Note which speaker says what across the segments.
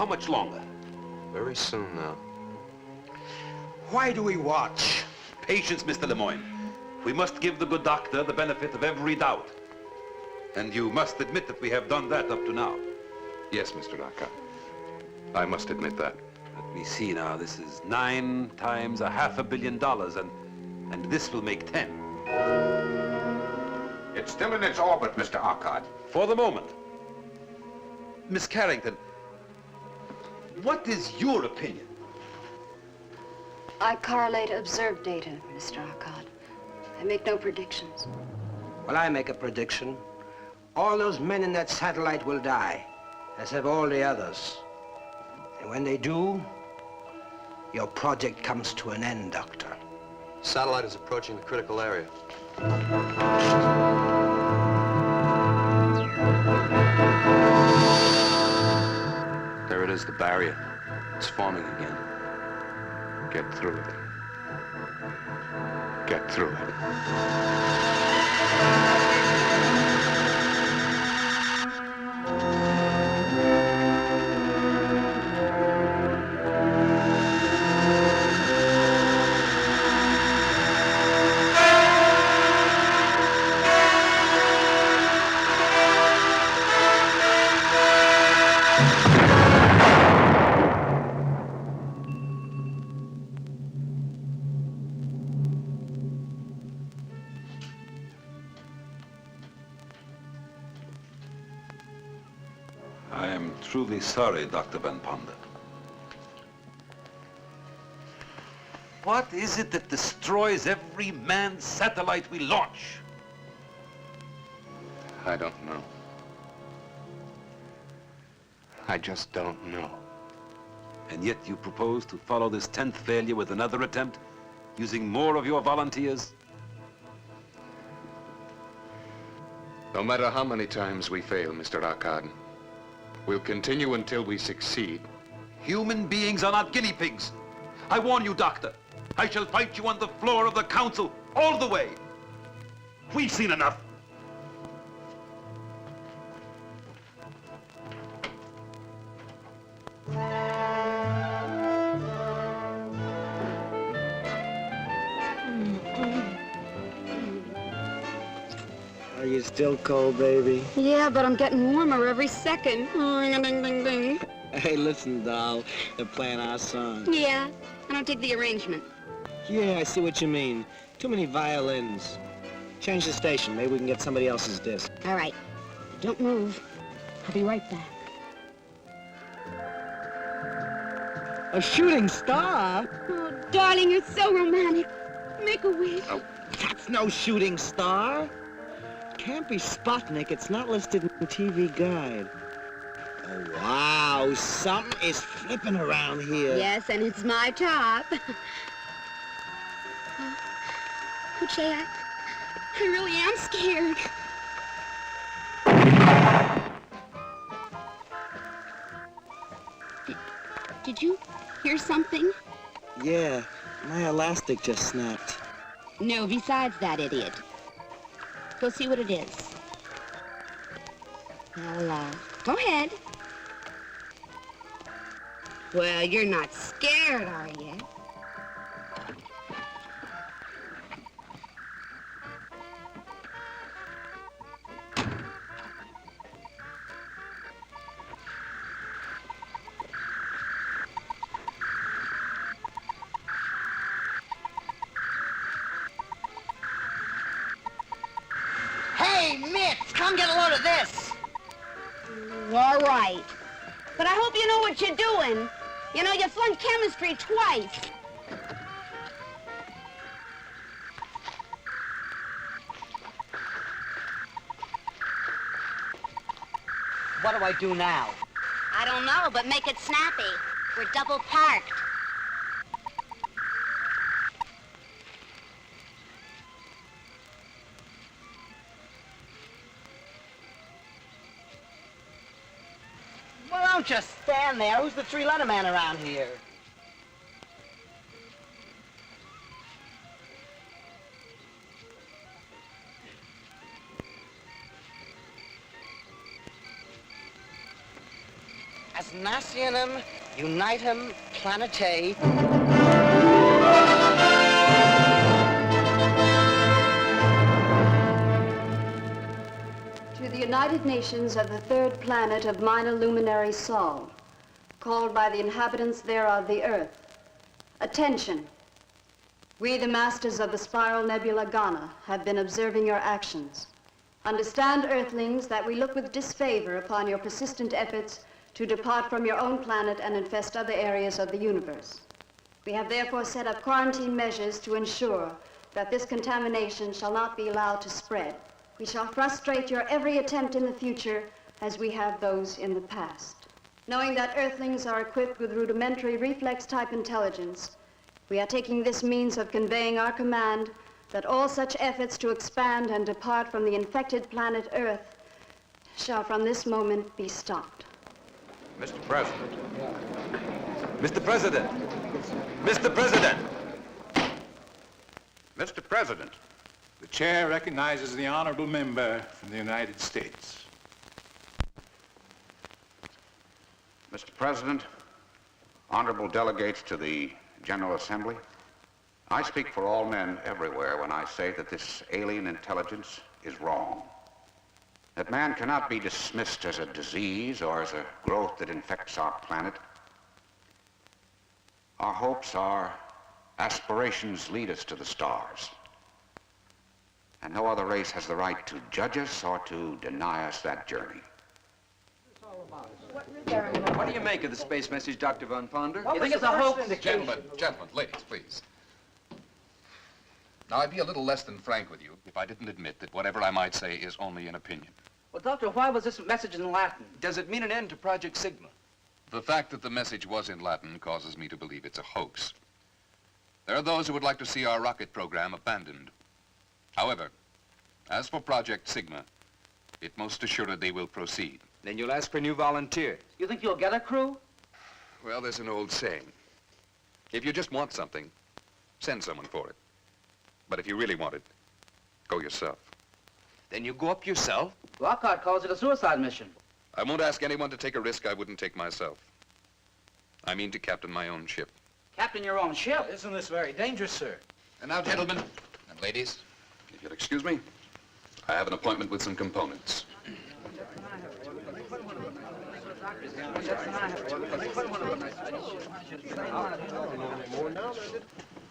Speaker 1: how much longer?
Speaker 2: Very soon now.
Speaker 1: Why do we watch? Patience, Mr. Lemoyne. We must give the good doctor the benefit of every doubt. And you must admit that we have done that up to now.
Speaker 2: Yes, Mr. Arcot. I must admit that.
Speaker 1: Let me see now. This is 9 times $500 million, and this will make 10.
Speaker 3: It's still in its orbit, Mr. Arcot.
Speaker 1: For the moment. Miss Carrington, what is your opinion?
Speaker 4: I correlate observed data, Mr. Arcot. I make no predictions.
Speaker 5: Well, I make a prediction. All those men in that satellite will die, as have all the others. And when they do, your project comes to an end, Doctor.
Speaker 2: Satellite is approaching the critical area. There it is, the barrier. It's forming again. Get through it. Get through it.
Speaker 1: I am truly sorry, Dr. Van Ponder. What is it that destroys every manned satellite we launch?
Speaker 2: I don't know. I just don't know.
Speaker 1: And yet you propose to follow this 10th failure with another attempt, using more of your volunteers?
Speaker 2: No matter how many times we fail, Mr. Arcot, we'll continue until we succeed.
Speaker 1: Human beings are not guinea pigs. I warn you, Doctor. I shall fight you on the floor of the council all the way. We've seen enough.
Speaker 5: Are you still cold, baby?
Speaker 4: Yeah, but I'm getting warmer every second. Ring-a-ding-ding-ding.
Speaker 5: Hey, listen, doll. They're playing our song.
Speaker 4: Yeah, I don't dig the arrangement.
Speaker 5: Yeah, I see what you mean. Too many violins. Change the station. Maybe we can get somebody else's disc.
Speaker 4: All right. Don't move. I'll be right back.
Speaker 5: A shooting star?
Speaker 4: Oh, darling, you're so romantic. Make a wish.
Speaker 5: Oh, that's no shooting star. Can't be Sputnik. It's not listed in the TV guide. Oh, wow. Something is flipping around here.
Speaker 4: Yes, and it's my top. Jay, I really am scared. Did you hear something?
Speaker 5: Yeah, my elastic just snapped.
Speaker 4: No, besides that idiot. Go see what it is. Well, go ahead. Well, you're not scared, are you?
Speaker 6: Hey, Mitch, come get a load of this.
Speaker 4: All right. But I hope you know what you're doing. You know, you flunked chemistry twice.
Speaker 6: What do I do now?
Speaker 4: I don't know, but make it snappy. We're double parked.
Speaker 6: Well, don't just stand there. Who's the three-letter man around here? as nationum unitum planetae.
Speaker 7: To the United Nations of the third planet of minor luminary Sol, called by the inhabitants thereof the Earth. Attention! We, the masters of the spiral nebula Ghana, have been observing your actions. Understand, Earthlings, that we look with disfavor upon your persistent efforts to depart from your own planet and infest other areas of the universe. We have therefore set up quarantine measures to ensure that this contamination shall not be allowed to spread. We shall frustrate your every attempt in the future as we have those in the past. Knowing that Earthlings are equipped with rudimentary reflex-type intelligence, we are taking this means of conveying our command that all such efforts to expand and depart from the infected planet Earth shall from this moment be stopped.
Speaker 1: Mr. President. Mr. President. Mr. President.
Speaker 3: Mr. President.
Speaker 8: The chair recognizes the honorable member from the United States.
Speaker 3: Mr. President, honorable delegates to the General Assembly, I speak for all men everywhere when I say that this alien intelligence is wrong. That man cannot be dismissed as a disease or as a growth that infects our planet. Our hopes, our aspirations lead us to the stars. And no other race has the right to judge us or to deny us that journey.
Speaker 9: What do you make of the space message, Dr. Von Ponder?
Speaker 6: You think it's a hoax?
Speaker 2: Gentlemen, ladies, please. Now, I'd be a little less than frank with you if I didn't admit that whatever I might say is only an opinion.
Speaker 6: Well, Doctor, why was this message in Latin?
Speaker 9: Does it mean an end to Project Sigma?
Speaker 2: The fact that the message was in Latin causes me to believe it's a hoax. There are those who would like to see our rocket program abandoned. However, as for Project Sigma, it most assuredly will proceed.
Speaker 9: Then you'll ask for new volunteers.
Speaker 6: You think you'll get a crew?
Speaker 2: Well, there's an old saying. If you just want something, send someone for it. But if you really want it, go yourself.
Speaker 9: Then you go up yourself?
Speaker 6: Lockhart calls it a suicide mission.
Speaker 2: I won't ask anyone to take a risk I wouldn't take myself. I mean to captain my own ship.
Speaker 6: Captain your own ship?
Speaker 8: Isn't this very dangerous, sir?
Speaker 2: And now, gentlemen and ladies, if you'll excuse me, I have an appointment with some components.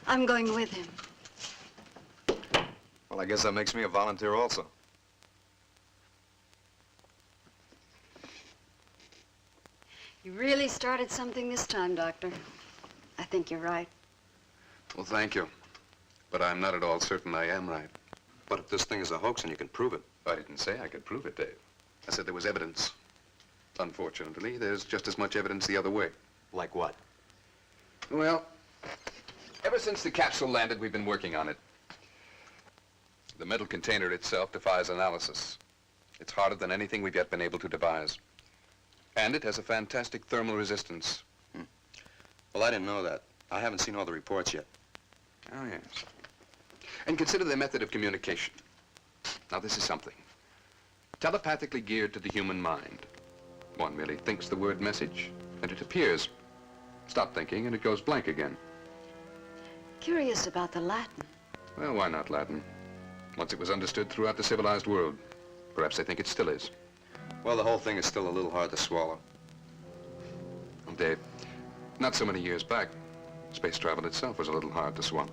Speaker 7: I'm going with him.
Speaker 9: Well, I guess that makes me a volunteer also.
Speaker 7: You really started something this time, Doctor. I think you're right.
Speaker 2: Well, thank you. But I'm not at all certain I am right.
Speaker 9: But if this thing is a hoax and you can prove it.
Speaker 2: I didn't say I could prove it, Dave. I said there was evidence. Unfortunately, there's just as much evidence the other way.
Speaker 9: Like what?
Speaker 2: Well, ever since the capsule landed, we've been working on it. The metal container itself defies analysis. It's harder than anything we've yet been able to devise. And it has a fantastic thermal resistance.
Speaker 9: Well, I didn't know that. I haven't seen all the reports yet.
Speaker 2: Oh, yes. And consider their method of communication. Now, this is something. Telepathically geared to the human mind. One merely thinks the word message, and it appears. Stop thinking, and it goes blank again.
Speaker 7: Curious about the Latin.
Speaker 2: Well, why not Latin? Once it was understood throughout the civilized world. Perhaps they think it still is.
Speaker 9: Well, the whole thing is still a little hard to swallow.
Speaker 2: Well, Dave, not so many years back, space travel itself was a little hard to swallow.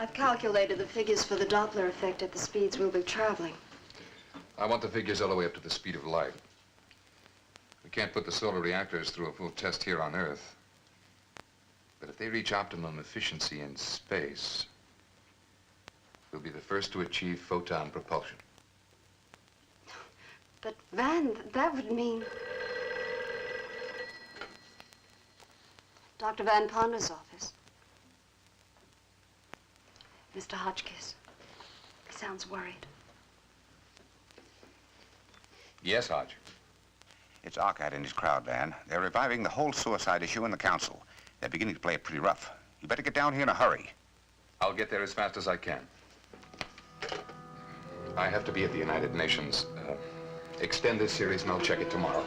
Speaker 7: I've calculated the figures for the Doppler effect at the speeds we'll be traveling.
Speaker 2: I want the figures all the way up to the speed of light. We can't put the solar reactors through a full test here on Earth. But if they reach optimum efficiency in space, we'll be the first to achieve photon propulsion.
Speaker 7: But, Van, that would mean... Dr. Van Ponder's office. Mr. Hotchkiss. He sounds worried.
Speaker 2: Yes, Hodge.
Speaker 3: It's Arcad and his crowd, Van. They're reviving the whole suicide issue in the council. They're beginning to play it pretty rough. You better get down here in a hurry.
Speaker 2: I'll get there as fast as I can. I have to be at the United Nations. Extend this series and I'll check it tomorrow.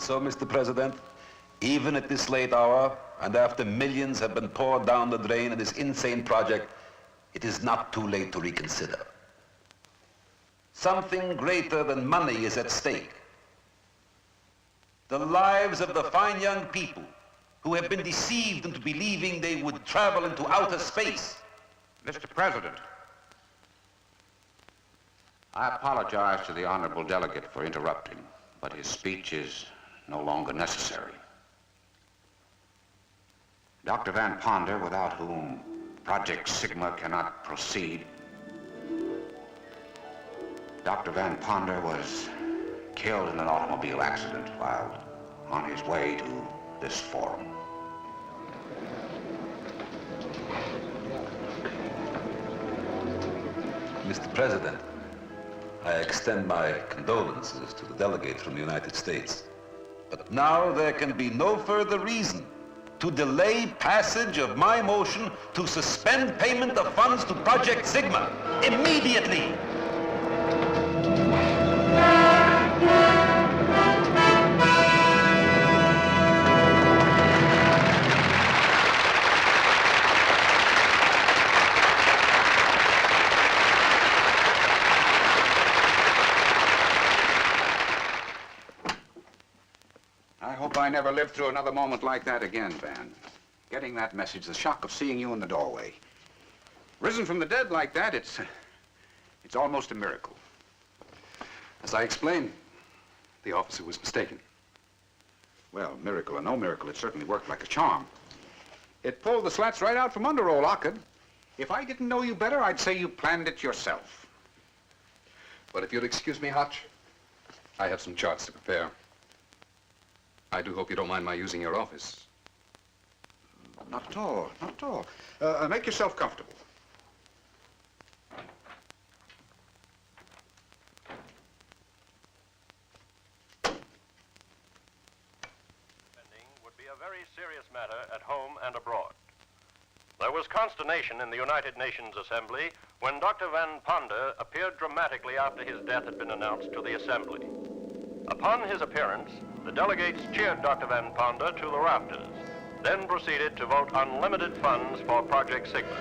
Speaker 1: So, Mr. President, even at this late hour, and after millions have been poured down the drain in this insane project, it is not too late to reconsider. Something greater than money is at stake. The lives of the fine young people who have been deceived into believing they would travel into outer space.
Speaker 3: Mr. President, I apologize to the honorable delegate for interrupting, but his speech is no longer necessary. Dr. Van Ponder, without whom Project Sigma cannot proceed. Dr. Van Ponder was killed in an automobile accident while on his way to this forum.
Speaker 1: Mr. President, I extend my condolences to the delegate from the United States. But now there can be no further reason to delay passage of my motion to suspend payment of funds to Project Sigma immediately.
Speaker 3: I never lived through another moment like that again, Van. Getting that message, the shock of seeing you in the doorway. Risen from the dead like that, it's almost a miracle.
Speaker 2: As I explained, the officer was mistaken.
Speaker 3: Well, miracle or no miracle, it certainly worked like a charm. It pulled the slats right out from under old Ockett. If I didn't know you better, I'd say you planned it yourself.
Speaker 2: But if you'll excuse me, Hotch, I have some charts to prepare. I do hope you don't mind my using your office.
Speaker 3: Not at all, not at all. Make yourself comfortable.
Speaker 10: Would be a very serious matter at home and abroad. There was consternation in the United Nations Assembly when Dr. Van Ponder appeared dramatically after his death had been announced to the Assembly. Upon his appearance, the delegates cheered Dr. Van Ponder to the rafters, then proceeded to vote unlimited funds for Project Sigma.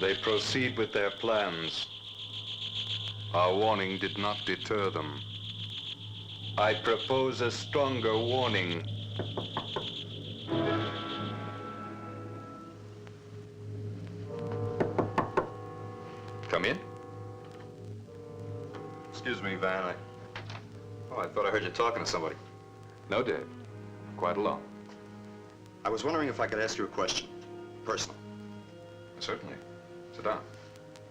Speaker 2: They proceed with their plans. Our warning did not deter them. I propose a stronger warning. Come in.
Speaker 9: Excuse me, Van. I thought I heard you talking to somebody.
Speaker 2: No, Dave. Quite alone.
Speaker 9: I was wondering if I could ask you a question. Personal.
Speaker 2: Certainly. Sit down.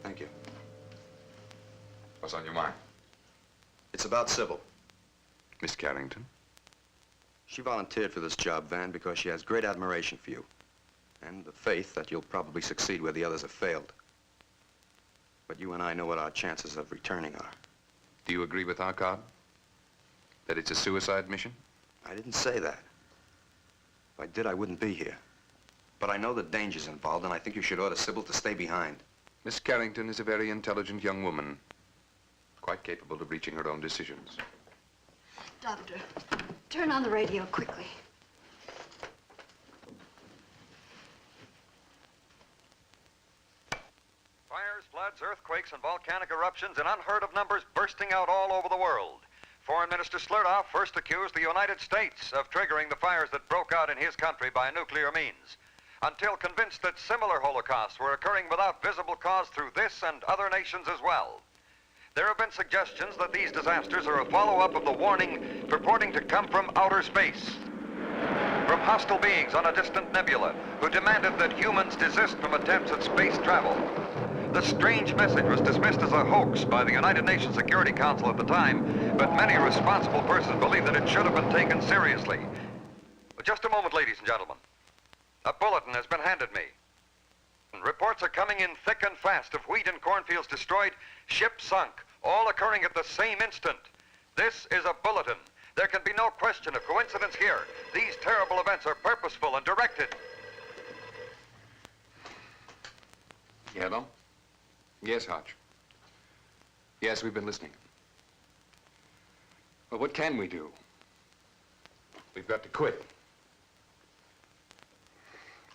Speaker 9: Thank you.
Speaker 2: What's on your mind?
Speaker 9: It's about Sybil.
Speaker 2: Miss Carrington?
Speaker 9: She volunteered for this job, Van, because she has great admiration for you. And the faith that you'll probably succeed where the others have failed. But you and I know what our chances of returning are.
Speaker 2: Do you agree with our Cobb? That it's a suicide mission?
Speaker 9: I didn't say that. If I did, I wouldn't be here. But I know the dangers involved, and I think you should order Sybil to stay behind.
Speaker 2: Miss Carrington is a very intelligent young woman, quite capable of reaching her own decisions.
Speaker 7: Doctor, turn on the radio quickly.
Speaker 11: Fires, floods, earthquakes, and volcanic eruptions in unheard of numbers bursting out all over the world. Foreign Minister Slurdoff first accused the United States of triggering the fires that broke out in his country by nuclear means, until convinced that similar holocausts were occurring without visible cause through this and other nations as well. There have been suggestions that these disasters are a follow-up of the warning purporting to come from outer space, from hostile beings on a distant nebula who demanded that humans desist from attempts at space travel. The strange message was dismissed as a hoax by the United Nations Security Council at the time, but many responsible persons believe that it should have been taken seriously. But just a moment, ladies and gentlemen. A bulletin has been handed me. Reports are coming in thick and fast of wheat and cornfields destroyed, ships sunk, all occurring at the same instant. This is a bulletin. There can be no question of coincidence here. These terrible events are purposeful and directed.
Speaker 2: Yellow? Yes, Hodge. Yes, we've been listening. Well, what can we do? We've got to quit.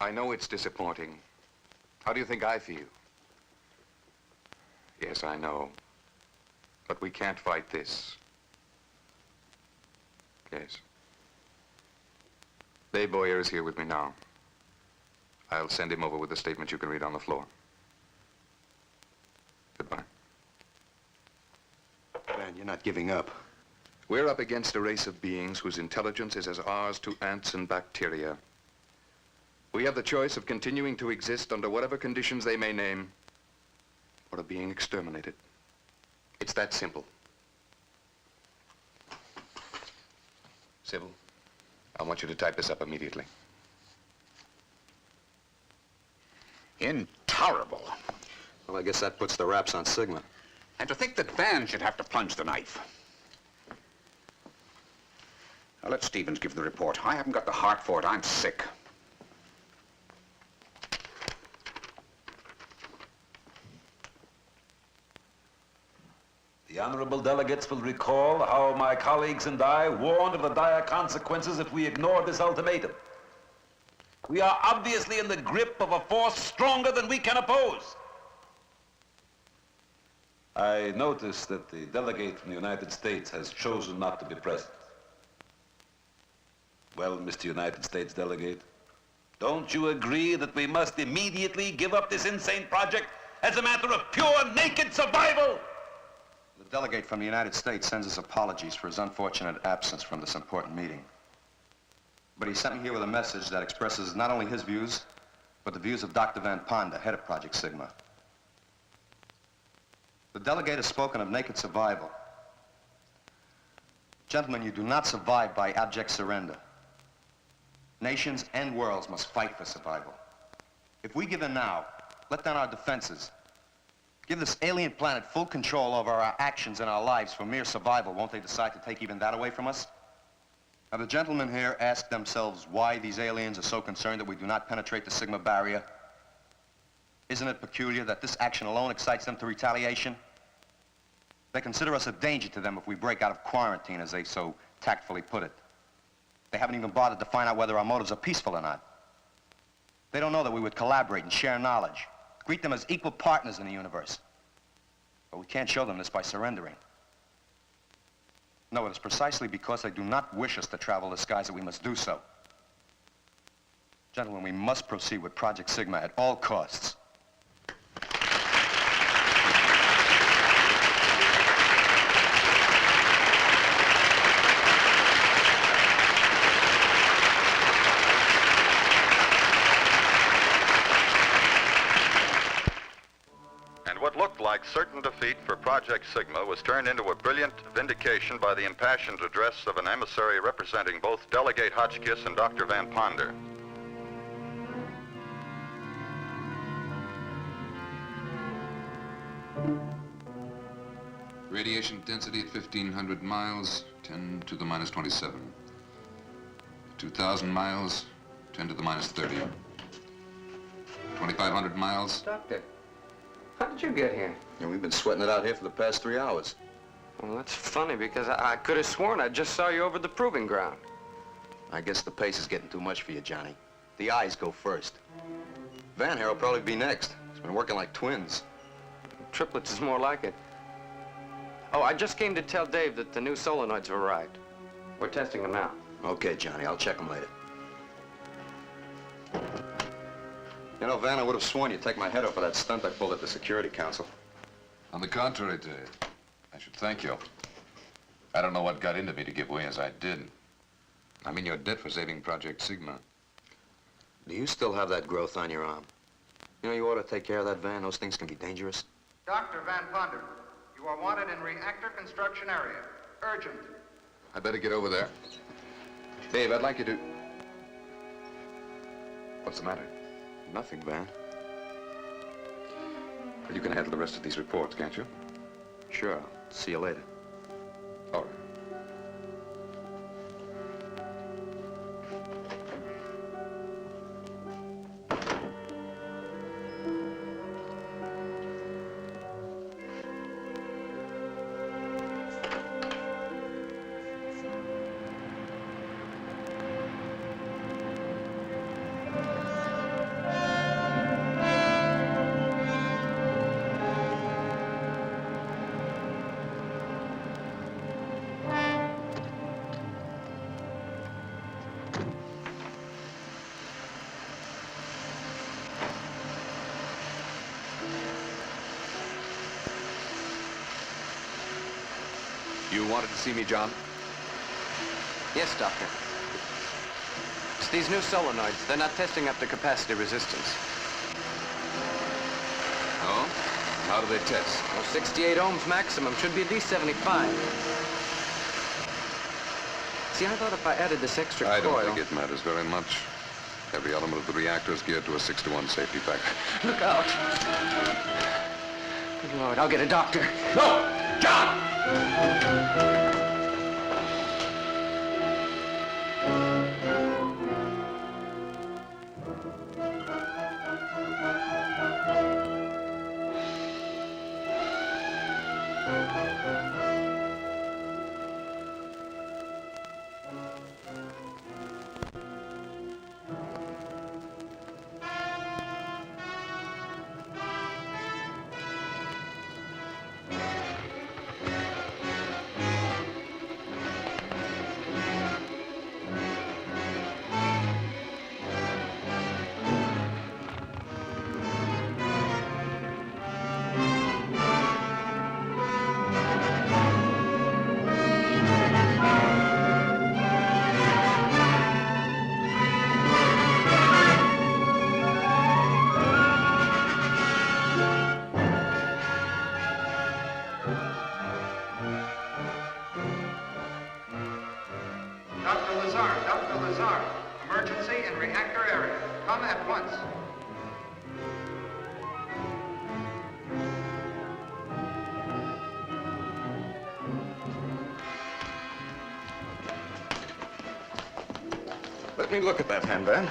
Speaker 2: I know it's disappointing. How do you think I feel? Yes, I know. But we can't fight this. Yes. Dave Boyer is here with me now. I'll send him over with a statement you can read on the floor. Goodbye.
Speaker 9: Man, you're not giving up.
Speaker 2: We're up against a race of beings whose intelligence is as ours to ants and bacteria. We have the choice of continuing to exist under whatever conditions they may name, or of being exterminated. It's that simple. Sybil, I want you to type this up immediately.
Speaker 3: Intolerable.
Speaker 9: Well, I guess that puts the wraps on Sigma.
Speaker 3: And to think that Van should have to plunge the knife. Now, let Stevens give the report. I haven't got the heart for it. I'm sick.
Speaker 1: The honorable delegates will recall how my colleagues and I warned of the dire consequences if we ignored this ultimatum. We are obviously in the grip of a force stronger than we can oppose. I notice that the delegate from the United States has chosen not to be present. Well, Mr. United States delegate, don't you agree that we must immediately give up this insane project as a matter of pure, naked survival?
Speaker 9: The delegate from the United States sends his apologies for his unfortunate absence from this important meeting. But he sent me here with a message that expresses not only his views, but the views of Dr. Van Ponda, head of Project Sigma. The delegate has spoken of naked survival. Gentlemen, you do not survive by abject surrender. Nations and worlds must fight for survival. If we give in now, let down our defenses, give this alien planet full control over our actions and our lives for mere survival, won't they decide to take even that away from us? Now, the gentlemen here ask themselves why these aliens are so concerned that we do not penetrate the Sigma barrier. Isn't it peculiar that this action alone excites them to retaliation? They consider us a danger to them if we break out of quarantine, as they so tactfully put it. They haven't even bothered to find out whether our motives are peaceful or not. They don't know that we would collaborate and share knowledge, Greet them as equal partners in the universe. But we can't show them this by surrendering. No, it is precisely because they do not wish us to travel the skies that we must do so. Gentlemen, we must proceed with Project Sigma at all costs.
Speaker 11: What looked like certain defeat for Project Sigma was turned into a brilliant vindication by the impassioned address of an emissary representing both Delegate Hotchkiss and Dr. Van Ponder.
Speaker 2: Radiation density at 1,500 miles, 10 to the minus 27. 2,000 miles, 10 to the minus 30. 2,500 miles.
Speaker 12: Doctor. How did you get here?
Speaker 9: Yeah, we've been sweating it out here for the past 3 hours.
Speaker 12: Well, that's funny because I could have sworn I just saw you over the proving ground.
Speaker 9: I guess the pace is getting too much for you, Johnny. The eyes go first. Van here will probably be next. He's been working like twins.
Speaker 12: Triplets is more like it. Oh, I just came to tell Dave that the new solenoids have arrived. We're testing them now.
Speaker 9: Okay, Johnny, I'll check them later. You know, Van, I would have sworn you'd take my head off for that stunt I pulled at the Security Council.
Speaker 2: On the contrary, Dave, I should thank you. I don't know what got into me to give way as I did. I'm in your debt for saving Project Sigma.
Speaker 9: Do you still have that growth on your arm? You know, you ought to take care of that, Van. Those things can be dangerous.
Speaker 3: Dr. Van Ponder, you are wanted in reactor construction area. Urgent.
Speaker 2: I better get over there. Dave, I'd like you to... What's the matter?
Speaker 9: Nothing, Van.
Speaker 2: You can handle the rest of these reports, can't you?
Speaker 9: Sure. I'll see you later.
Speaker 2: All right. You wanted to see me, John?
Speaker 12: Yes, Doctor. It's these new solenoids. They're not testing up to capacity resistance.
Speaker 2: Oh? How do they test?
Speaker 12: Well, 68 ohms maximum. Should be at least 75. See, I thought if I added this extra
Speaker 2: I
Speaker 12: coil...
Speaker 2: don't think it matters very much. Every element of the reactor is geared to a 6-to-1 safety factor.
Speaker 12: Look out! Good Lord, I'll get a doctor.
Speaker 2: No! John!
Speaker 3: Dr. Lazar, emergency in reactor area. Come at once.
Speaker 9: Let me look at that hand, Van.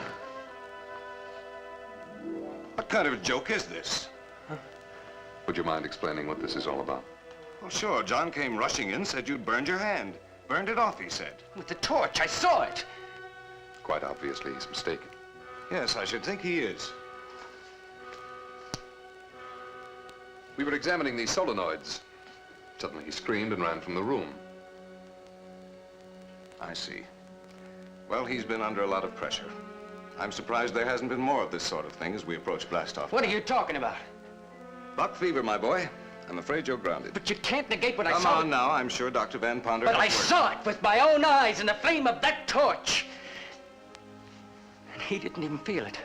Speaker 13: What kind of a joke is this?
Speaker 2: Would you mind explaining what this is all about?
Speaker 13: Well, sure. John came rushing in, said you'd burned your hand. Burned it off, he said.
Speaker 12: With the torch, I saw it.
Speaker 2: Quite obviously, he's mistaken.
Speaker 13: Yes, I should think he is.
Speaker 2: We were examining these solenoids. Suddenly he screamed and ran from the room.
Speaker 13: I see. Well, he's been under a lot of pressure. I'm surprised there hasn't been more of this sort of thing as we approach blastoff.
Speaker 6: What are you talking about?
Speaker 13: Buck fever, my boy. I'm afraid you're grounded.
Speaker 6: But you can't negate what I saw.
Speaker 13: Come on now, I'm sure Dr. Van Ponder...
Speaker 6: But I saw it with my own eyes in the flame of that torch. And he didn't even feel it.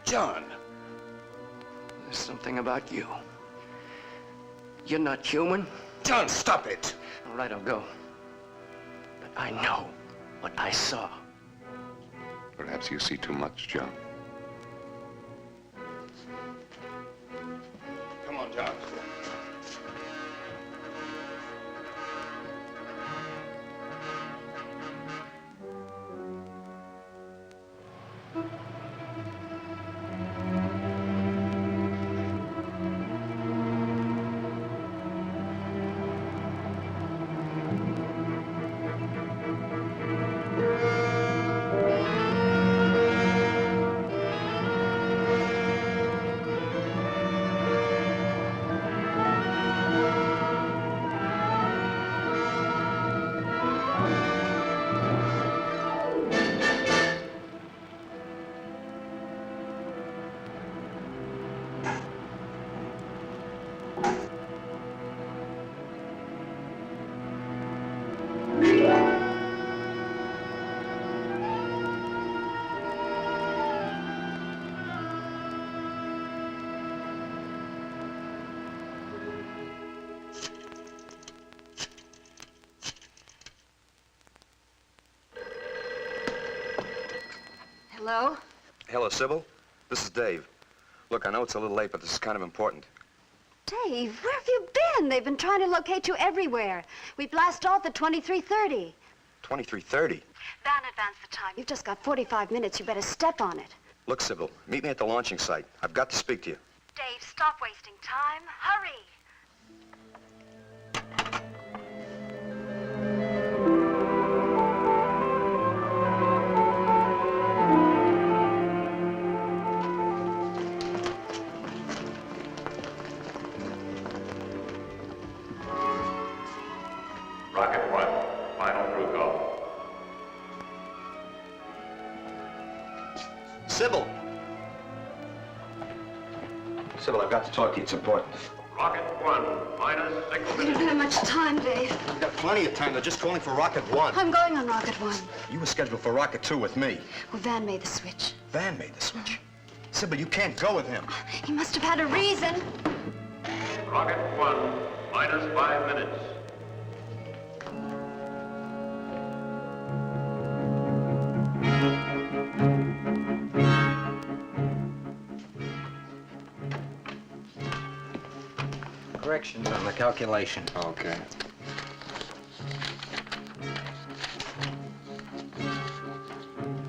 Speaker 13: John!
Speaker 6: There's something about you. You're not human.
Speaker 13: John, stop it!
Speaker 6: All right, I'll go. But I know what I saw.
Speaker 2: Perhaps you see too much, John.
Speaker 13: Come on, John.
Speaker 7: Hello?
Speaker 9: Hello, Sybil. This is Dave. Look, I know it's a little late, but this is kind of important.
Speaker 7: Dave, where have you been? They've been trying to locate you everywhere. We blast off at 23:30.
Speaker 9: 23:30?
Speaker 7: Van, advance the time. You've just got 45 minutes. You better step on it.
Speaker 9: Look, Sybil, meet me at the launching site. I've got to speak to you.
Speaker 7: Dave, stop wasting time. Hurry.
Speaker 10: Rocket 1, final crew call.
Speaker 9: Sybil! Sybil, I've got to talk to you. It's important.
Speaker 10: Rocket 1, minus 6
Speaker 7: We don't
Speaker 10: minutes.
Speaker 7: have much time, Dave.
Speaker 9: I've got plenty of time. They're just calling for Rocket 1.
Speaker 7: I'm going on Rocket 1.
Speaker 9: You were scheduled for Rocket 2 with me.
Speaker 7: Well, Van made the switch.
Speaker 9: Van made the switch. Sybil, you can't go with him.
Speaker 7: He must have had a reason.
Speaker 10: Rocket 1, minus 5 minutes.
Speaker 5: Corrections on the calculation.
Speaker 2: Okay.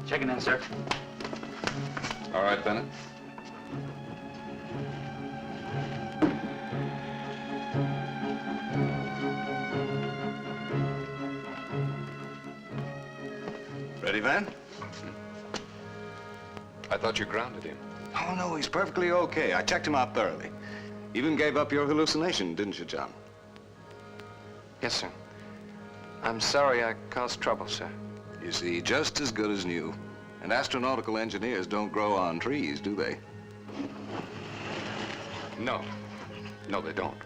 Speaker 6: Checking in, sir.
Speaker 2: All right, Bennett.
Speaker 13: Ready, Van?
Speaker 2: I thought you grounded him.
Speaker 13: Oh, no, he's perfectly okay. I checked him out thoroughly. Even gave up your hallucination, didn't you, John?
Speaker 12: Yes, sir. I'm sorry I caused trouble, sir.
Speaker 13: You see, just as good as new. And astronautical engineers don't grow on trees, do they?
Speaker 2: No. No, they don't.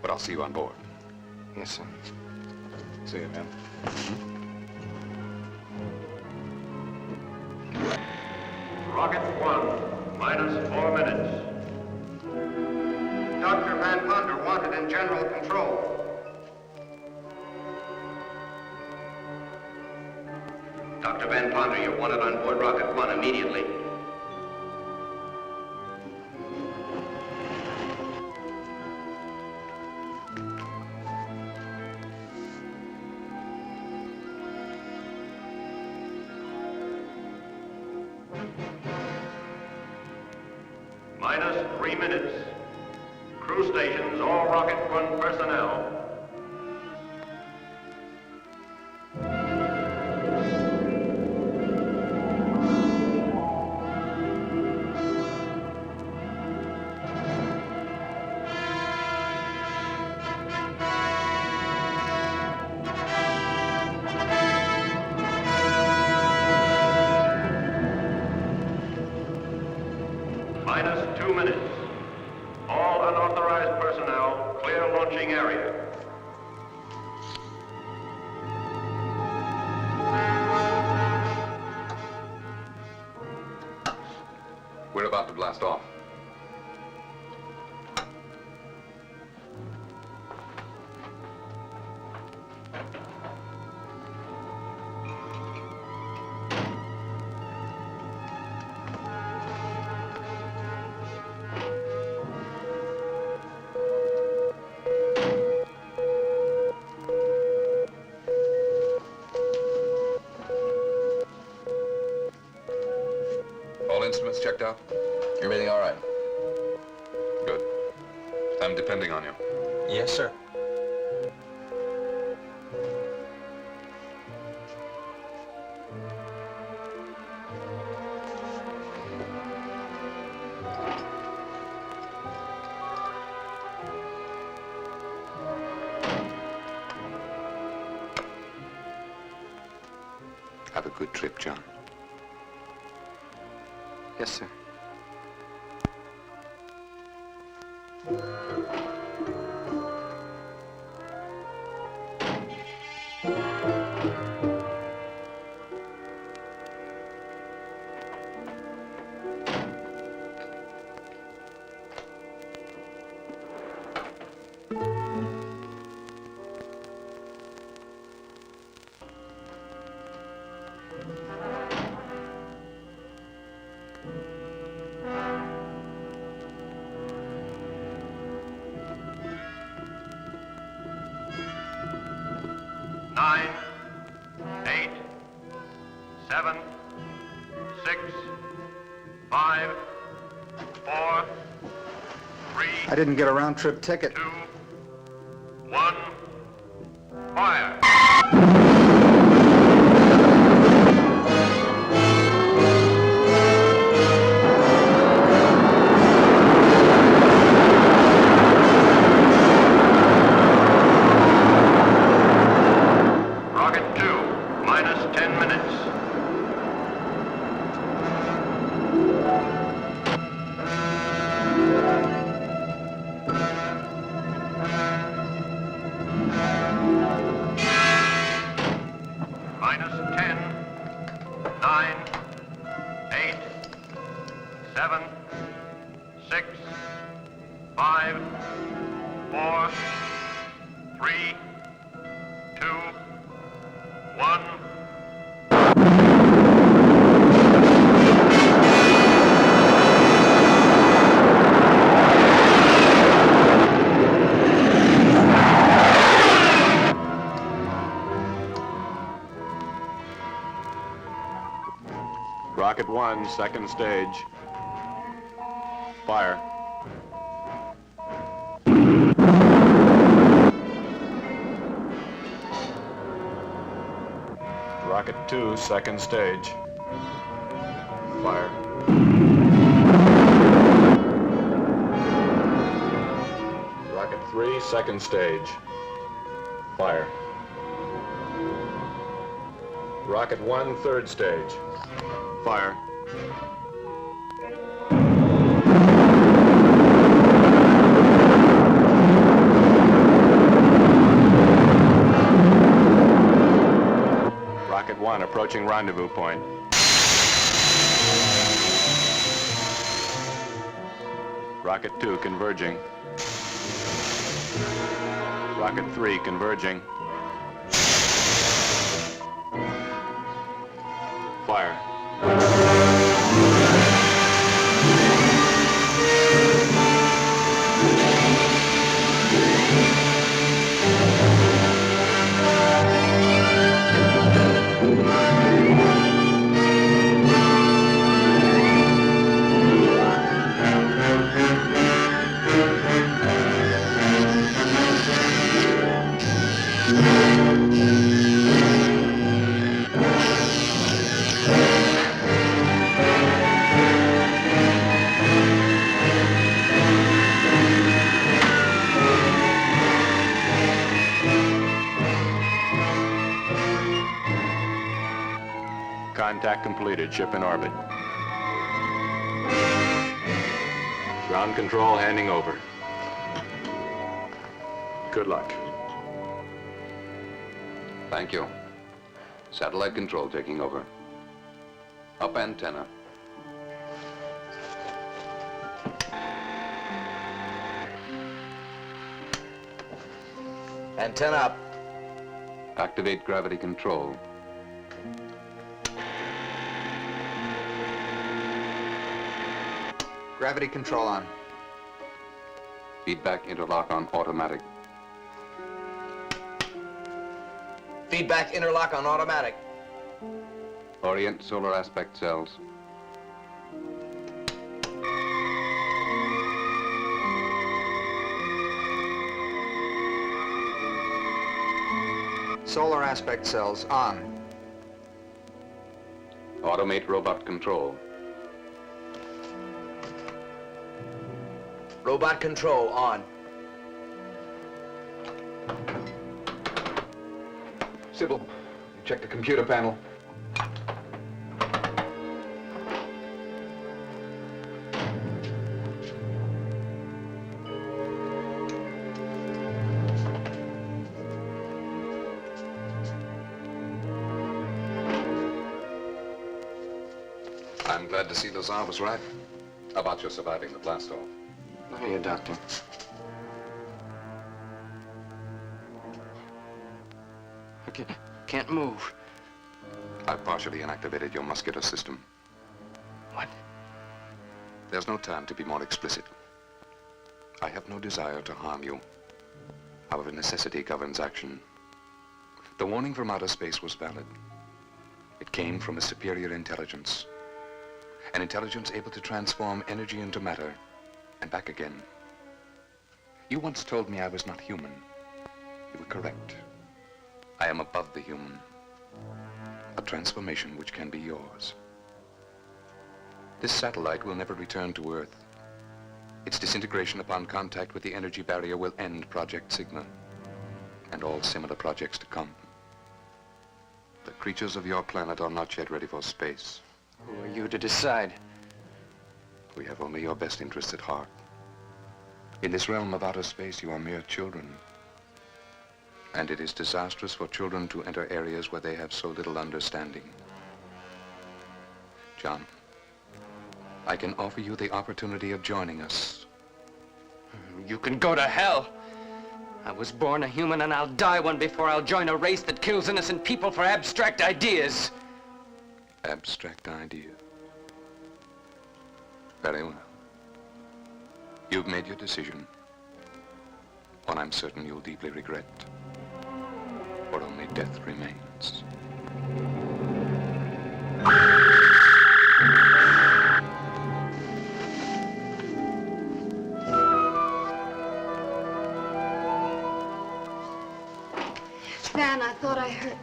Speaker 2: But I'll see you on board.
Speaker 12: Yes, sir.
Speaker 13: See you, man.
Speaker 10: Rocket 1, minus 4 minutes.
Speaker 3: Dr. Van Ponder wanted in general control.
Speaker 14: Dr. Van Ponder, you're wanted on board Rocket 1 immediately.
Speaker 10: Minus 3 minutes. Crew stations, all Rocket 1 personnel.
Speaker 2: about to blast off. All instruments checked out?
Speaker 15: Everything all right?
Speaker 2: Good. I'm depending on you.
Speaker 15: Yes, sir.
Speaker 2: Have a good trip, John.
Speaker 12: Yes, sir.
Speaker 10: Nine, 8, 7, 6, 5, 4, 3.
Speaker 16: I didn't get a round-trip ticket.
Speaker 10: 2, 1, fire! Rocket 2, minus 10 minutes. Minus 10, 9, 8, 7, 6, 5, 4, 3, 2, 1.
Speaker 13: Rocket 1, second stage. Fire. Rocket 2, second stage. Fire. Rocket 3, second stage. Fire. Rocket 1, third stage. Fire. Rocket 1 approaching rendezvous point. Rocket 2 converging. Rocket 3 converging. Fire. Contact completed. Ship in orbit. Ground control handing over. Good luck.
Speaker 2: Thank you. Satellite control taking over. Up antenna.
Speaker 15: Antenna up.
Speaker 2: Activate gravity control.
Speaker 16: Gravity control on.
Speaker 2: Feedback interlock on automatic.
Speaker 15: Feedback interlock on automatic.
Speaker 2: Orient solar aspect cells.
Speaker 16: Solar aspect cells on.
Speaker 2: Automate robot control.
Speaker 15: Robot control on.
Speaker 2: Sybil, check the computer panel. I'm glad to see Lazar was right about your surviving the blast-off.
Speaker 12: Look here, Doctor. I can't move.
Speaker 2: I've partially inactivated your muscular system.
Speaker 12: What?
Speaker 2: There's no time to be more explicit. I have no desire to harm you. However, necessity governs action. The warning from outer space was valid. It came from a superior intelligence. An intelligence able to transform energy into matter and back again. You once told me I was not human. You were correct. I am above the human. A transformation which can be yours. This satellite will never return to Earth. Its disintegration upon contact with the energy barrier will end Project Sigma and all similar projects to come. The creatures of your planet are not yet ready for space.
Speaker 12: Who are you to decide?
Speaker 2: We have only your best interests at heart. In this realm of outer space, you are mere children. And it is disastrous for children to enter areas where they have so little understanding. John, I can offer you the opportunity of joining us.
Speaker 12: You can go to hell. I was born a human and I'll die one before I'll join a race that kills innocent people for abstract ideas.
Speaker 2: Abstract idea. Very well. You've made your decision. One I'm certain you'll deeply regret. For only death remains.
Speaker 7: Van, I thought I heard...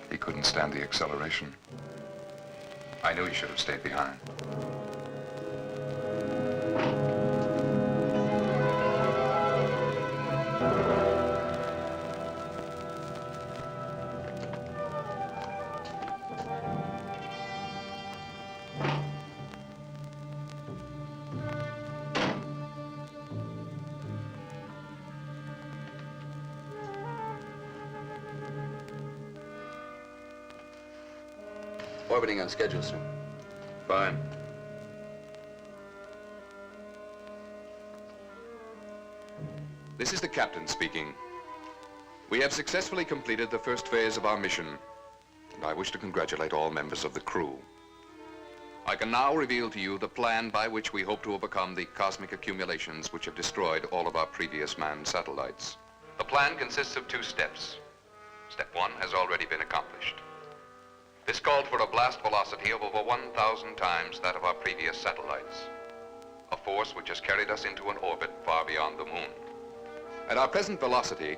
Speaker 2: He couldn't stand the acceleration. I knew he should have stayed behind.
Speaker 15: Orbiting on schedule, sir.
Speaker 2: Fine. This is the captain speaking. We have successfully completed the first phase of our mission, and I wish to congratulate all members of the crew. I can now reveal to you the plan by which we hope to overcome the cosmic accumulations which have destroyed all of our previous manned satellites. The plan consists of 2 steps. Step 1 has already been accomplished. This called for a blast velocity of over 1,000 times that of our previous satellites. A force which has carried us into an orbit far beyond the moon. At our present velocity,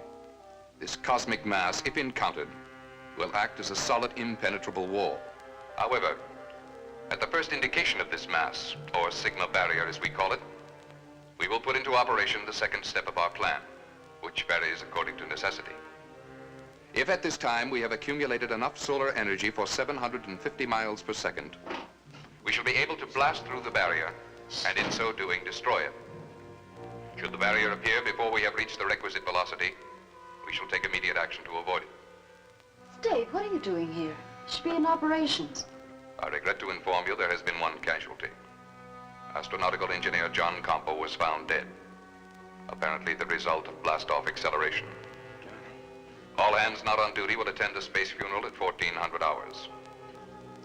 Speaker 2: this cosmic mass, if encountered, will act as a solid, impenetrable wall. However, at the first indication of this mass, or Sigma barrier as we call it, we will put into operation the second step of our plan, which varies according to necessity. If at this time we have accumulated enough solar energy for 750 miles per second, we shall be able to blast through the barrier and in so doing destroy it. Should the barrier appear before we have reached the requisite velocity, we shall take immediate action to avoid it.
Speaker 7: Dave, what are you doing here? You should be in operations.
Speaker 2: I regret to inform you there has been one casualty. Astronautical engineer John Campo was found dead. Apparently the result of blast-off acceleration. All hands not on duty will attend the space funeral at 1400 hours.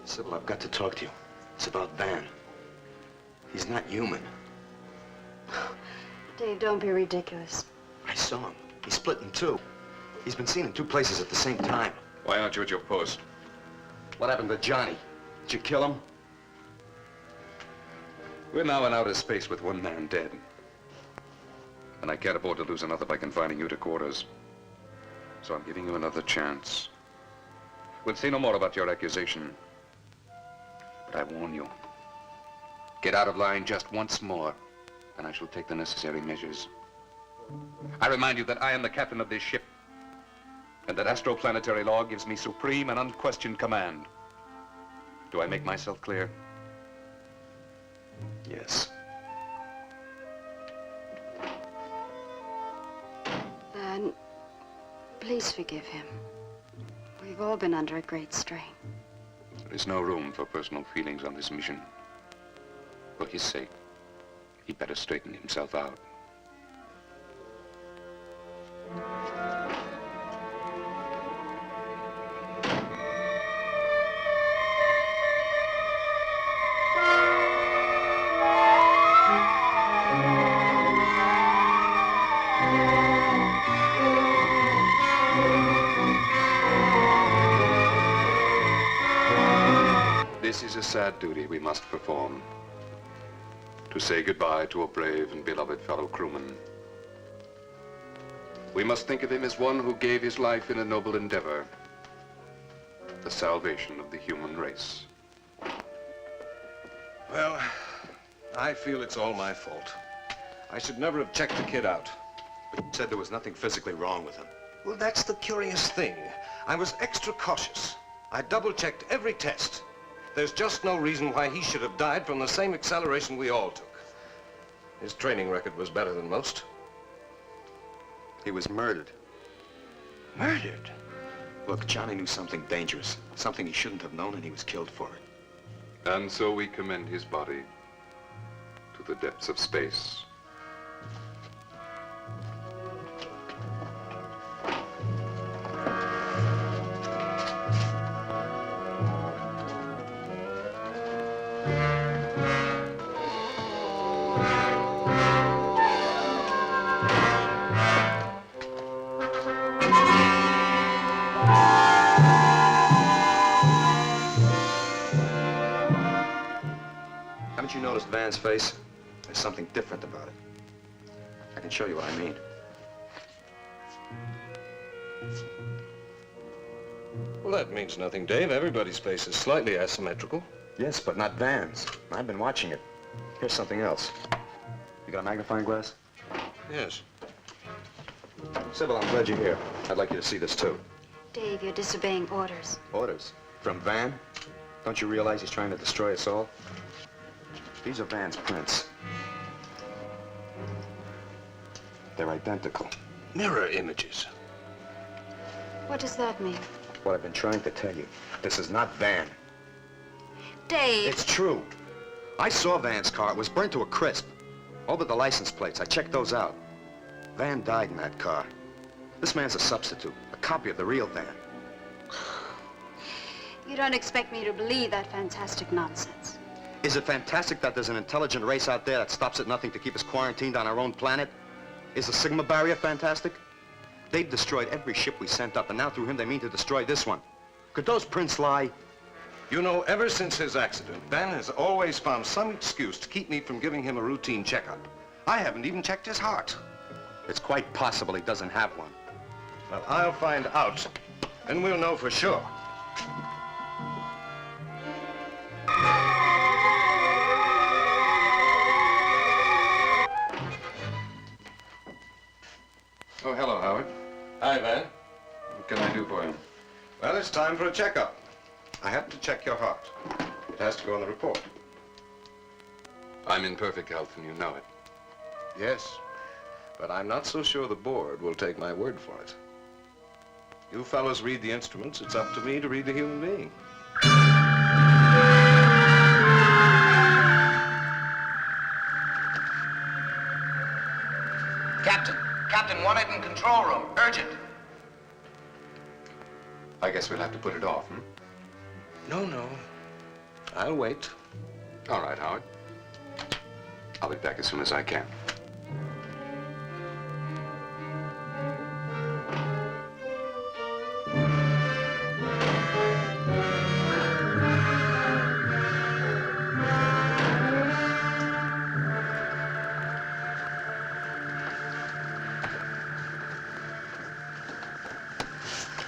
Speaker 9: Sybil, I've got to talk to you. It's about Van. He's not human.
Speaker 7: Dave, don't be ridiculous.
Speaker 9: I saw him. He's split in two. He's been seen in two places at the same time.
Speaker 2: Why aren't you at your post?
Speaker 9: What happened to Johnny? Did you kill him?
Speaker 2: We're now in outer space with one man dead. And I can't afford to lose another by confining you to quarters. So I'm giving you another chance. We'll say no more about your accusation. But I warn you, get out of line just once more, and I shall take the necessary measures. I remind you that I am the captain of this ship, and that astroplanetary law gives me supreme and unquestioned command. Do I make myself clear?
Speaker 9: Yes.
Speaker 7: Van, please forgive him. We've all been under a great strain.
Speaker 2: There is no room for personal feelings on this mission. For his sake, he'd better straighten himself out. This is a sad duty we must perform. To say goodbye to a brave and beloved fellow crewman. We must think of him as one who gave his life in a noble endeavor. The salvation of the human race.
Speaker 13: Well, I feel it's all my fault. I should never have checked the kid out.
Speaker 9: But you said there was nothing physically wrong with him.
Speaker 13: Well, that's the curious thing. I was extra cautious. I double-checked every test. There's just no reason why he should have died from the same acceleration we all took. His training record was better than most.
Speaker 9: He was murdered.
Speaker 13: Murdered?
Speaker 9: Look, Johnny knew something dangerous, something he shouldn't have known, and he was killed for it.
Speaker 2: And so we commend his body to the depths of space.
Speaker 9: Haven't you noticed Van's face? There's something different about it. I can show you what I mean.
Speaker 13: Well, that means nothing, Dave. Everybody's face is slightly asymmetrical.
Speaker 9: Yes, but not Van's. I've been watching it. Here's something else. You got a magnifying glass?
Speaker 13: Yes.
Speaker 9: Sybil, I'm glad you're here. I'd like you to see this, too.
Speaker 7: Dave, you're disobeying orders.
Speaker 9: Orders? From Van? Don't you realize he's trying to destroy us all? These are Van's prints. They're identical.
Speaker 13: Mirror images.
Speaker 7: What does that mean?
Speaker 9: What I've been trying to tell you. This is not Van.
Speaker 7: Dave!
Speaker 9: It's true. I saw Van's car. It was burnt to a crisp. All but the license plates. I checked those out. Van died in that car. This man's a substitute, a copy of the real Van.
Speaker 7: You don't expect me to believe that fantastic nonsense.
Speaker 9: Is it fantastic that there's an intelligent race out there that stops at nothing to keep us quarantined on our own planet? Is the Sigma barrier fantastic? They've destroyed every ship we sent up, and now through him they mean to destroy this one. Could those prints lie?
Speaker 13: You know, ever since his accident, Van has always found some excuse to keep me from giving him a routine checkup. I haven't even checked his heart.
Speaker 9: It's quite possible he doesn't have one.
Speaker 13: Well, I'll find out, and we'll know for sure.
Speaker 2: Oh, hello, Howard.
Speaker 13: Hi, Van.
Speaker 2: What can I do for you?
Speaker 13: Well, it's time for a checkup. I happen to check your heart. It has to go on the report.
Speaker 2: I'm in perfect health, and you know it.
Speaker 13: Yes, but I'm not so sure the board will take my word for it. You fellows read the instruments. It's up to me to read the human being.
Speaker 15: Captain, wanted in control room. Urgent.
Speaker 2: I guess we'll have to put it off, hmm?
Speaker 13: No. I'll wait.
Speaker 2: All right, Howard. I'll be back as soon as I can.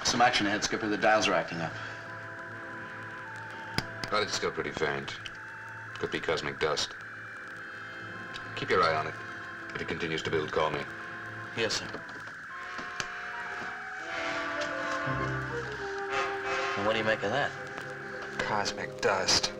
Speaker 15: Some action ahead, Skipper. The dials are acting up.
Speaker 2: But it's still pretty faint. Could be cosmic dust. Keep your eye on it. If it continues to build, call me.
Speaker 15: Yes, sir. And what do you make of that?
Speaker 12: Cosmic dust.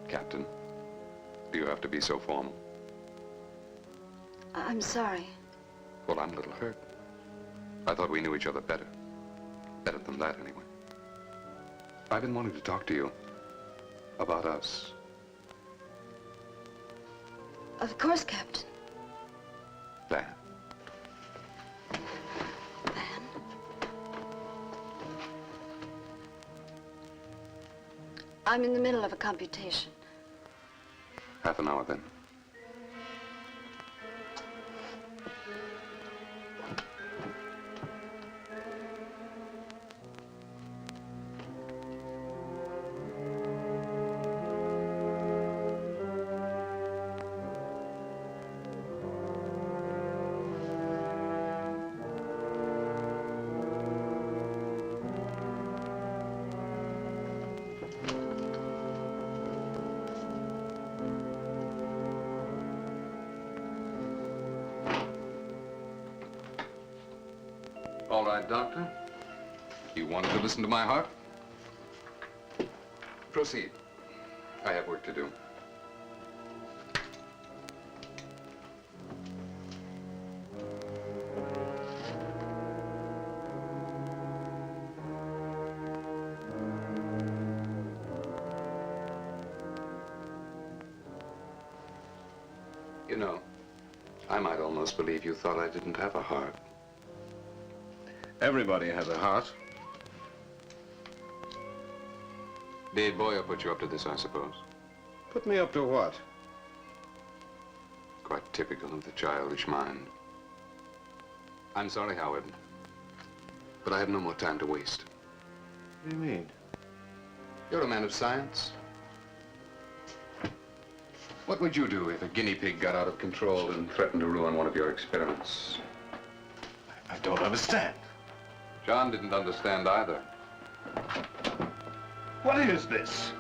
Speaker 2: Captain, do you have to be so formal?
Speaker 7: I'm sorry.
Speaker 2: Well, I'm a little hurt. I thought we knew each other better. Better than that, anyway. I've been wanting to talk to you about us.
Speaker 7: Of course, Captain.
Speaker 2: Van.
Speaker 7: I'm in the middle of a computation.
Speaker 2: Half an hour, then. All right, Doctor. You wanted to listen to my heart? Proceed. I have work to do. You know, I might almost believe you thought I didn't have a heart.
Speaker 13: Everybody has a heart.
Speaker 2: Dave Boyer put you up to this, I suppose.
Speaker 13: Put me up to what?
Speaker 2: Quite typical of the childish mind. I'm sorry, Howard, but I have no more time to waste.
Speaker 13: What do you mean?
Speaker 2: You're a man of science. What would you do if a guinea pig got out of control and threatened to ruin one of your experiments?
Speaker 13: I don't understand.
Speaker 2: John didn't understand either.
Speaker 17: What is this?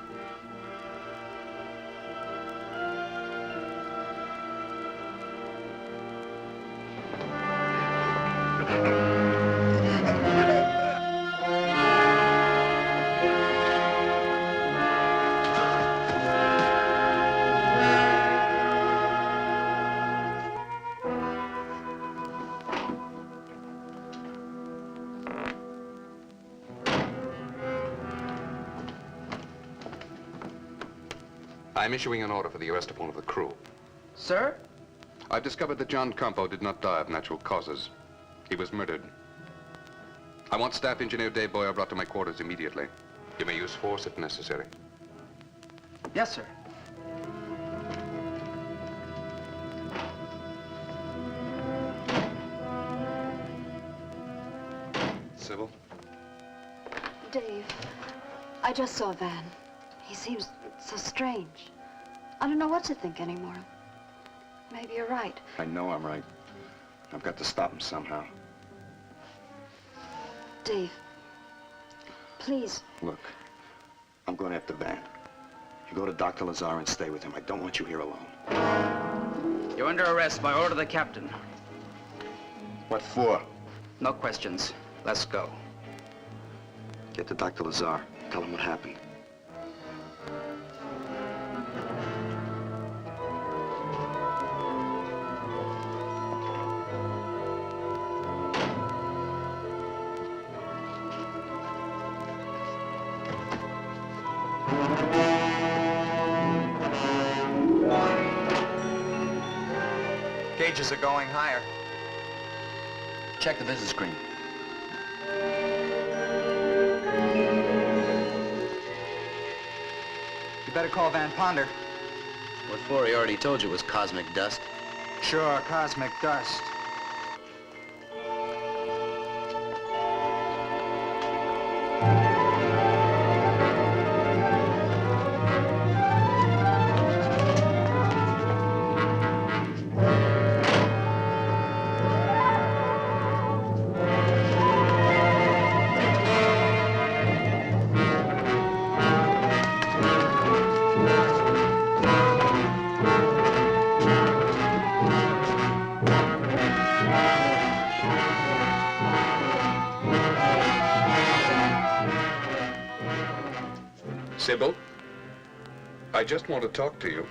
Speaker 2: I'm issuing an order for the arrest of one of the crew.
Speaker 12: Sir?
Speaker 2: I've discovered that John Campo did not die of natural causes. He was murdered. I want Staff Engineer Dave Boyer brought to my quarters immediately. You may use force if necessary.
Speaker 12: Yes, sir.
Speaker 2: Sybil?
Speaker 7: Dave, I just saw Van. He seems so strange. I don't know what to think anymore. Maybe you're right.
Speaker 9: I know I'm right. I've got to stop him somehow.
Speaker 7: Dave, please.
Speaker 9: Look, I'm going after Van. You go to Dr. Lazar and stay with him. I don't want you here alone.
Speaker 12: You're under arrest by order of the captain.
Speaker 9: What for?
Speaker 12: No questions. Let's go.
Speaker 9: Get to Dr. Lazar. Tell him what happened.
Speaker 16: Gauges are going higher.
Speaker 15: Check the visit screen.
Speaker 16: You better call Van Ponder.
Speaker 15: What for? He already told you it was cosmic dust.
Speaker 16: Sure, cosmic dust.
Speaker 2: Sybil, I just want to talk to you.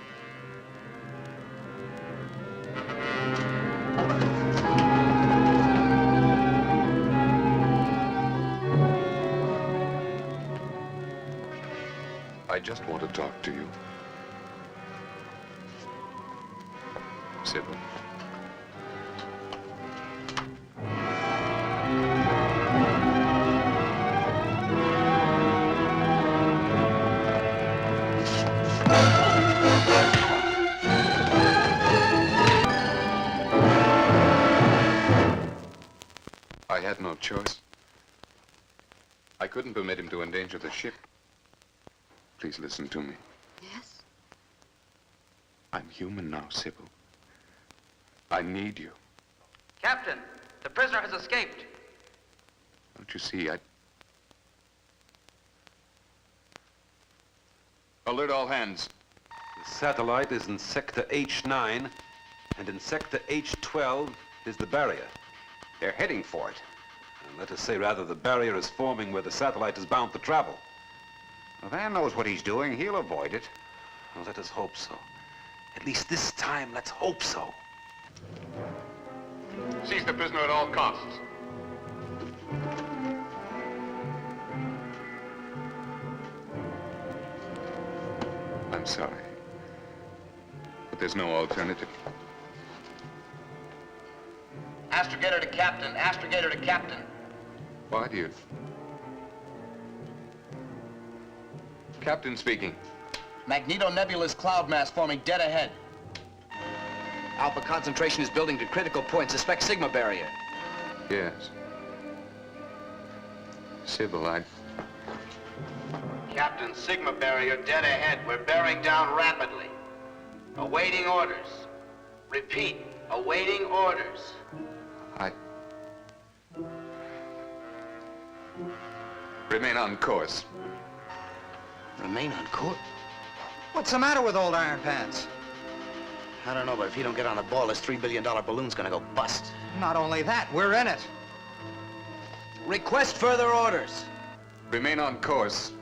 Speaker 2: I just want to talk to you. Sybil. I had no choice. I couldn't permit him to endanger the ship. Please listen to me.
Speaker 7: Yes?
Speaker 2: I'm human now, Sybil. I need you.
Speaker 12: Captain, the prisoner has escaped.
Speaker 2: Don't you see, Alert all hands.
Speaker 1: The satellite is in sector H9, and in sector H12 is the barrier.
Speaker 3: They're heading for it.
Speaker 1: And let us say, rather, the barrier is forming where the satellite is bound to travel.
Speaker 3: Well, Van knows what he's doing. He'll avoid it.
Speaker 1: Well, let us hope so. At least this time, let's hope so.
Speaker 2: Seize the prisoner at all costs. I'm sorry, but there's no alternative.
Speaker 15: Astrogator to captain. Astrogator to captain.
Speaker 2: Why do you? Captain speaking.
Speaker 15: Magneto-nebulous cloud mass forming dead ahead. Alpha concentration is building to critical point. Suspect Sigma barrier.
Speaker 2: Yes. Sybil,
Speaker 15: Captain, Sigma barrier dead ahead. We're bearing down rapidly. Awaiting orders. Repeat, awaiting orders.
Speaker 2: Remain on course.
Speaker 15: Remain on course?
Speaker 16: What's the matter with old Iron Pants?
Speaker 15: I don't know, but if you don't get on the ball, this $3 billion balloon's gonna go bust.
Speaker 16: Not only that, we're in it.
Speaker 15: Request further orders.
Speaker 2: Remain on course.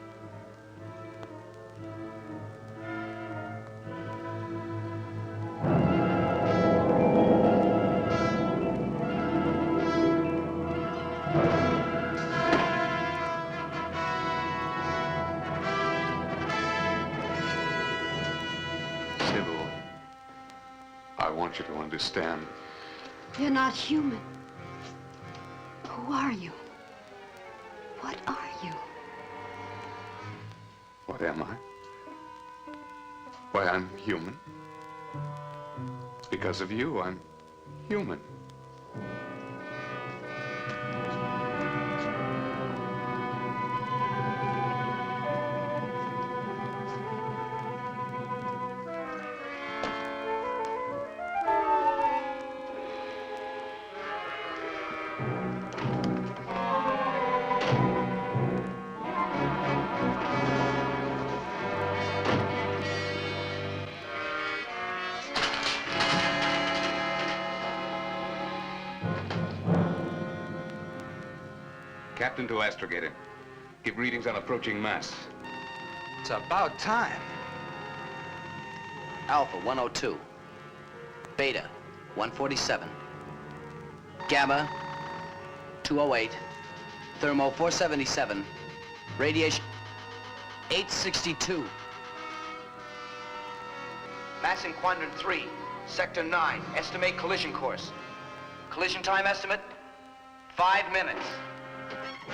Speaker 2: Sybil, I want you to understand.
Speaker 7: You're not human. Who are you? What are you?
Speaker 2: What am I? Why, I'm human. Because of you, I'm human. Captain to astrogator. Give readings on approaching mass.
Speaker 16: It's about time.
Speaker 15: Alpha, 102. Beta, 147. Gamma, 208. Thermo, 477. Radiation, 862. Mass in quadrant 3, sector 9. Estimate collision course. Collision time estimate, 5 minutes.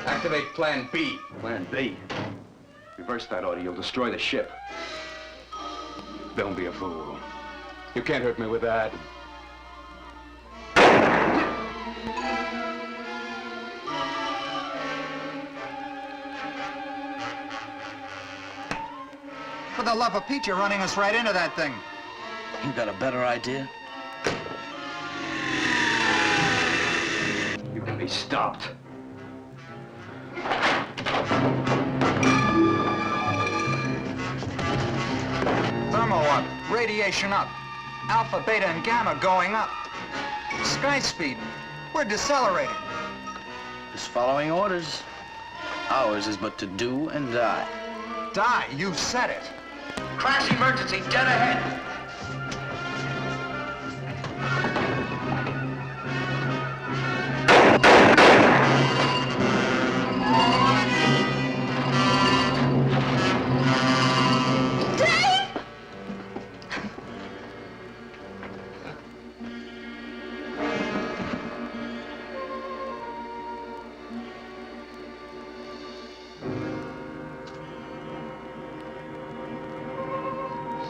Speaker 2: Activate Plan B.
Speaker 9: Plan B. Reverse that order, you'll destroy the ship.
Speaker 2: Don't be a fool. You can't hurt me with that.
Speaker 16: For the love of Pete, you're running us right into that thing.
Speaker 15: You got a better idea?
Speaker 9: You can be stopped.
Speaker 16: Thermo up, radiation up. Alpha, beta, and gamma going up. Sky speed, we're decelerating.
Speaker 15: Just following orders. Ours is but to do and die.
Speaker 16: Die, you said it.
Speaker 15: Crash emergency, dead ahead.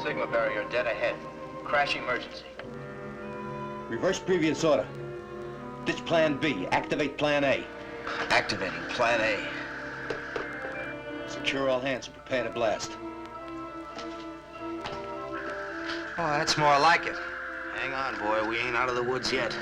Speaker 15: Sigma barrier dead ahead. Crash emergency.
Speaker 9: Reverse previous order. Ditch Plan B. Activate Plan A.
Speaker 15: Activating Plan A.
Speaker 9: Secure all hands and prepare to blast.
Speaker 16: Oh, that's more like it.
Speaker 15: Hang on, boy. We ain't out of the woods yet.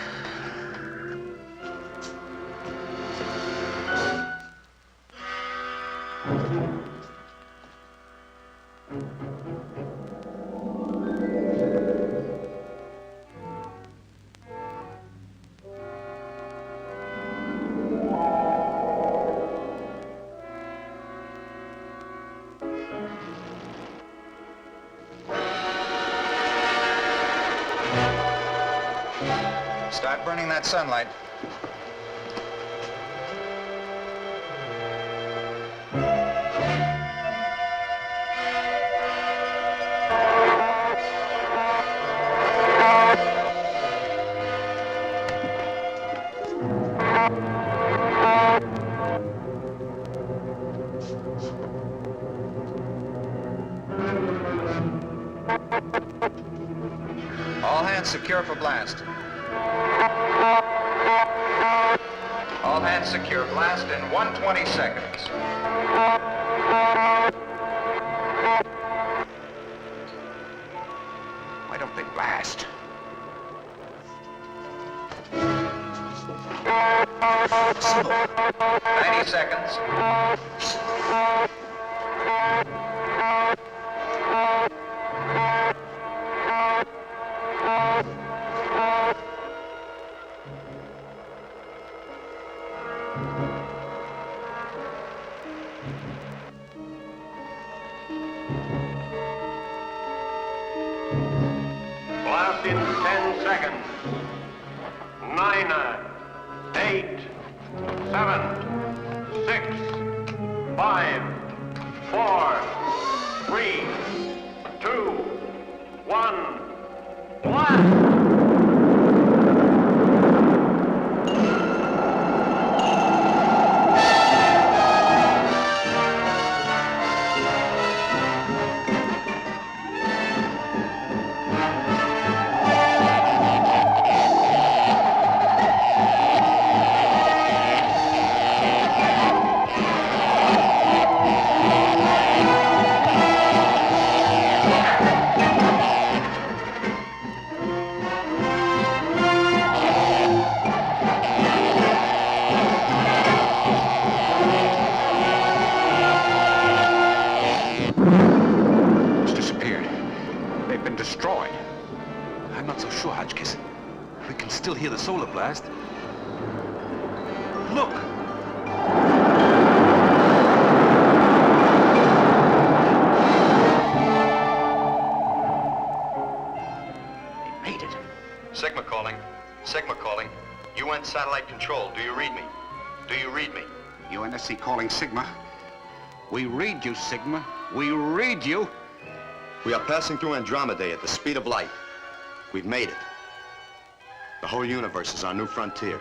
Speaker 16: Start burning that sunlight. All hands secure for blast. All hands secure. Blast in 120 seconds.
Speaker 3: Why don't they blast?
Speaker 14: 90 seconds.
Speaker 10: Blast in 10 seconds. 9, 8, 7, 6, 5, 4, 3, 2, 1, blast!
Speaker 3: Destroyed.
Speaker 1: I'm not so sure, Hotchkiss. We can still hear the solar blast. Look!
Speaker 9: They made it.
Speaker 14: Sigma calling. Sigma calling. UN satellite control. Do you read me? Do you read me?
Speaker 3: UNSC calling Sigma. We read you, Sigma. We read you.
Speaker 9: We are passing through Andromeda at the speed of light. We've made it. The whole universe is our new frontier.